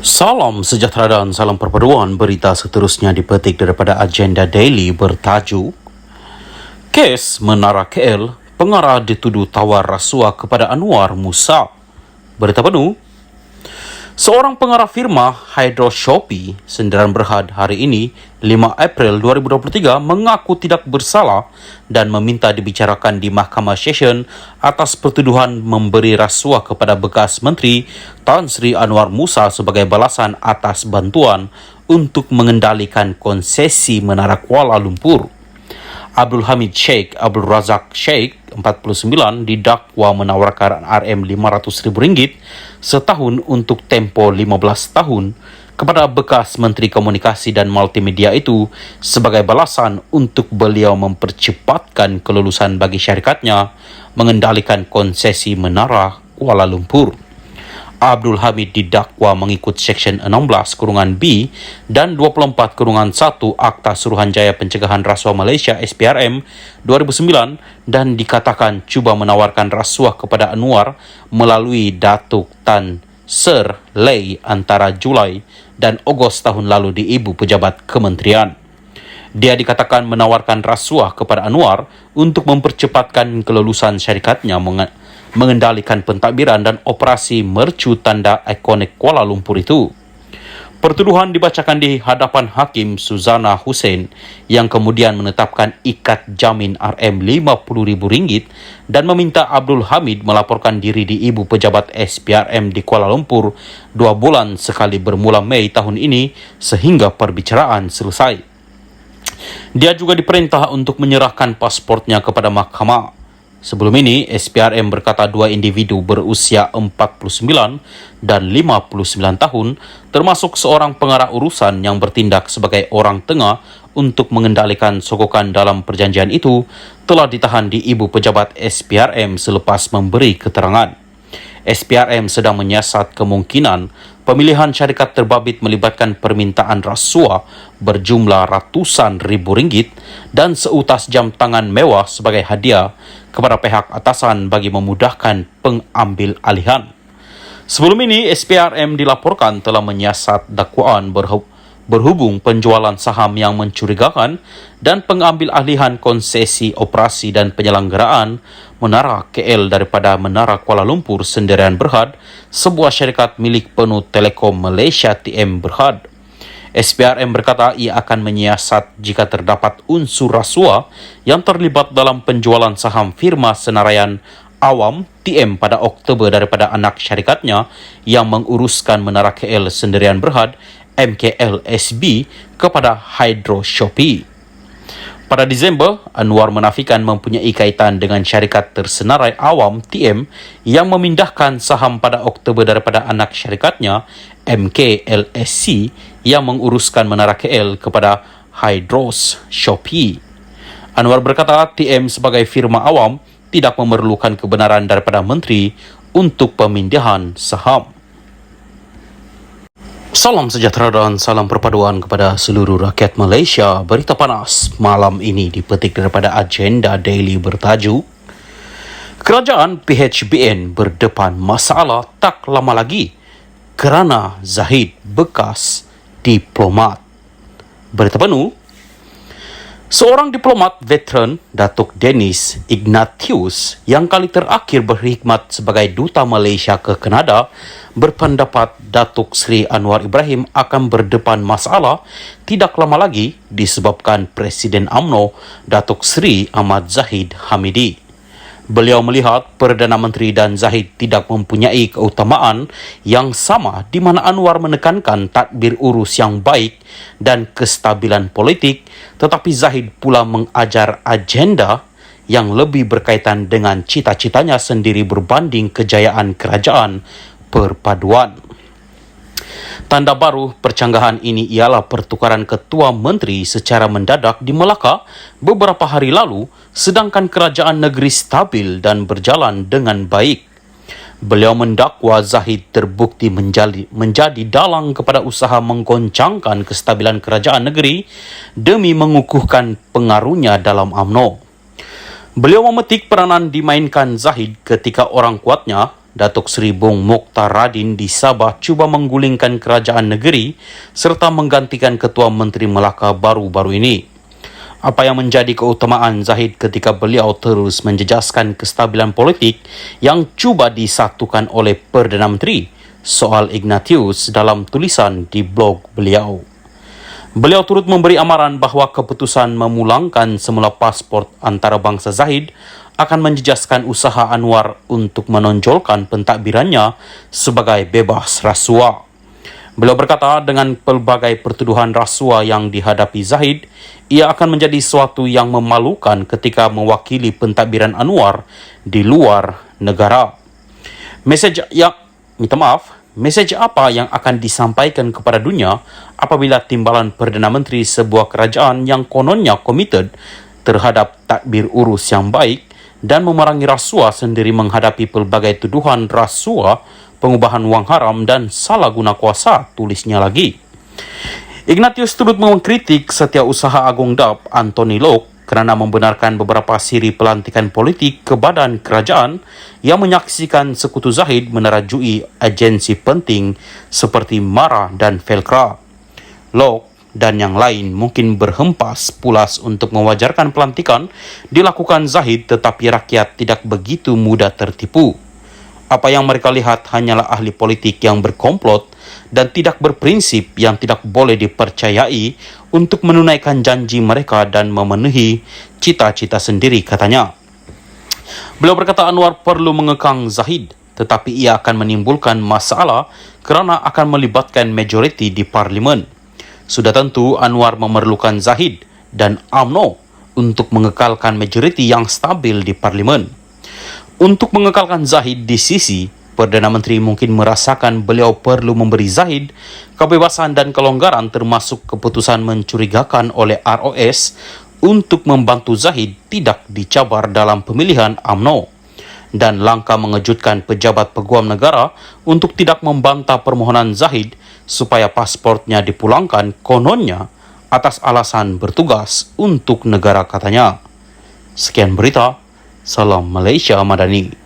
Salam sejahtera dan salam perpaduan. Berita seterusnya dipetik daripada agenda daily bertajuk Kes Menara KL, pengarah dituduh tawar rasuah kepada Anwar Musa. Berita penuh. Seorang pengarah firma Hydro Shopee Sendirian Berhad hari ini 5 April 2023 mengaku tidak bersalah dan meminta dibicarakan di Mahkamah Session atas pertuduhan memberi rasuah kepada bekas Menteri Tan Sri Anwar Musa sebagai balasan atas bantuan untuk mengendalikan konsesi Menara Kuala Lumpur. Abdul Hamid Sheikh Abdul Razak Sheikh 49 didakwa menawarkan RM500,000 setahun untuk tempoh 15 tahun kepada bekas Menteri Komunikasi dan Multimedia itu sebagai balasan untuk beliau mempercepatkan kelulusan bagi syarikatnya mengendalikan konsesi Menara Kuala Lumpur. Abdul Hamid didakwa mengikut Seksyen 16(B) dan 24(1) Akta Suruhanjaya Pencegahan Rasuah Malaysia SPRM 2009 dan dikatakan cuba menawarkan rasuah kepada Anwar melalui Datuk Tan Ser Lei antara Julai dan Ogos tahun lalu di Ibu Pejabat Kementerian. Dia dikatakan menawarkan rasuah kepada Anwar untuk mempercepatkan kelulusan syarikatnya mengendalikan pentadbiran dan operasi mercu tanda ikonik Kuala Lumpur itu. Pertuduhan dibacakan di hadapan Hakim Suzana Hussein yang kemudian menetapkan ikat jamin RM50,000 dan meminta Abdul Hamid melaporkan diri di Ibu Pejabat SPRM di Kuala Lumpur 2 bulan sekali bermula Mei tahun ini sehingga perbicaraan selesai. Dia juga diperintah untuk menyerahkan pasportnya kepada mahkamah. Sebelum ini, SPRM berkata 2 individu berusia 49 dan 59 tahun, termasuk seorang pengarah urusan yang bertindak sebagai orang tengah untuk mengendalikan sogokan dalam perjanjian itu, telah ditahan di Ibu Pejabat SPRM selepas memberi keterangan. SPRM sedang menyiasat kemungkinan pemilihan syarikat terbabit melibatkan permintaan rasuah berjumlah ratusan ribu ringgit dan seutas jam tangan mewah sebagai hadiah kepada pihak atasan bagi memudahkan pengambil alihan. Sebelum ini, SPRM dilaporkan telah menyiasat dakwaan berhubung penjualan saham yang mencurigakan dan pengambil alihan konsesi operasi dan penyelenggaraan Menara KL daripada Menara Kuala Lumpur Sendirian Berhad, sebuah syarikat milik penuh Telekom Malaysia TM Berhad. SPRM berkata ia akan menyiasat jika terdapat unsur rasuah yang terlibat dalam penjualan saham firma Senarayan Awam TM pada Oktober daripada anak syarikatnya yang menguruskan Menara KL Sendirian Berhad MKLSB kepada Hydro Shopee. Pada Disember, Anwar menafikan mempunyai kaitan dengan syarikat Tersenarai Awam TM yang memindahkan saham pada Oktober daripada anak syarikatnya MKLSC yang menguruskan Menara KL kepada Hydro Shopee. Anwar berkata TM sebagai firma awam tidak memerlukan kebenaran daripada menteri untuk pemindahan saham. Salam sejahtera dan salam perpaduan kepada seluruh rakyat Malaysia. Berita panas malam ini dipetik daripada agenda daily bertajuk Kerajaan PHBN berdepan masalah tak lama lagi kerana Zahid bekas diplomat. Berita penuh. Seorang diplomat veteran, Datuk Dennis Ignatius, yang kali terakhir berkhidmat sebagai Duta Malaysia ke Kanada, berpendapat Datuk Seri Anwar Ibrahim akan berdepan masalah tidak lama lagi disebabkan Presiden UMNO, Datuk Seri Ahmad Zahid Hamidi. Beliau melihat Perdana Menteri dan Zahid tidak mempunyai keutamaan yang sama di mana Anwar menekankan tadbir urus yang baik dan kestabilan politik, tetapi Zahid pula mengajar agenda yang lebih berkaitan dengan cita-citanya sendiri berbanding kejayaan kerajaan perpaduan. Tanda baru percanggahan ini ialah pertukaran Ketua Menteri secara mendadak di Melaka beberapa hari lalu, sedangkan kerajaan negeri stabil dan berjalan dengan baik. Beliau mendakwa Zahid terbukti menjadi dalang kepada usaha menggoncangkan kestabilan kerajaan negeri demi mengukuhkan pengaruhnya dalam UMNO. Beliau memetik peranan dimainkan Zahid ketika orang kuatnya, Datuk Seri Bong Mokhtar Radin di Sabah cuba menggulingkan kerajaan negeri serta menggantikan Ketua Menteri Melaka baru-baru ini. Apa yang menjadi keutamaan Zahid ketika beliau terus menjejaskan kestabilan politik yang cuba disatukan oleh Perdana Menteri? Soal Ignatius dalam tulisan di blog beliau. Beliau turut memberi amaran bahawa keputusan memulangkan semula pasport antarabangsa Zahid akan menjejaskan usaha Anwar untuk menonjolkan pentadbirannya sebagai bebas rasuah. Beliau berkata dengan pelbagai pertuduhan rasuah yang dihadapi Zahid, ia akan menjadi sesuatu yang memalukan ketika mewakili pentadbiran Anwar di luar negara. Mesej apa yang akan disampaikan kepada dunia apabila timbalan Perdana Menteri sebuah kerajaan yang kononnya komited terhadap tadbir urus yang baik dan memerangi rasuah sendiri menghadapi pelbagai tuduhan rasuah, pengubahan wang haram dan salah guna kuasa, tulisnya lagi. Ignatius turut mengkritik Setiausaha Agung DAP Anthony Lok kerana membenarkan beberapa siri pelantikan politik ke badan kerajaan yang menyaksikan sekutu Zahid menerajui agensi penting seperti MARA dan Felcra. Lok dan yang lain mungkin berhempas pulas untuk mewajarkan pelantikan dilakukan Zahid, tetapi rakyat tidak begitu mudah tertipu. Apa yang mereka lihat hanyalah ahli politik yang berkomplot dan tidak berprinsip yang tidak boleh dipercayai untuk menunaikan janji mereka dan memenuhi cita-cita sendiri, katanya. Beliau berkata Anwar perlu mengekang Zahid, tetapi ia akan menimbulkan masalah kerana akan melibatkan majoriti di parlimen. Sudah tentu Anwar memerlukan Zahid dan UMNO untuk mengekalkan majoriti yang stabil di parlimen. Untuk mengekalkan Zahid di sisi, Perdana Menteri mungkin merasakan beliau perlu memberi Zahid kebebasan dan kelonggaran termasuk keputusan mencurigakan oleh ROS untuk membantu Zahid tidak dicabar dalam pemilihan UMNO dan langkah mengejutkan pejabat peguam negara untuk tidak membantah permohonan Zahid supaya pasportnya dipulangkan kononnya atas alasan bertugas untuk negara, katanya. Sekian berita. Salam Malaysia Madani.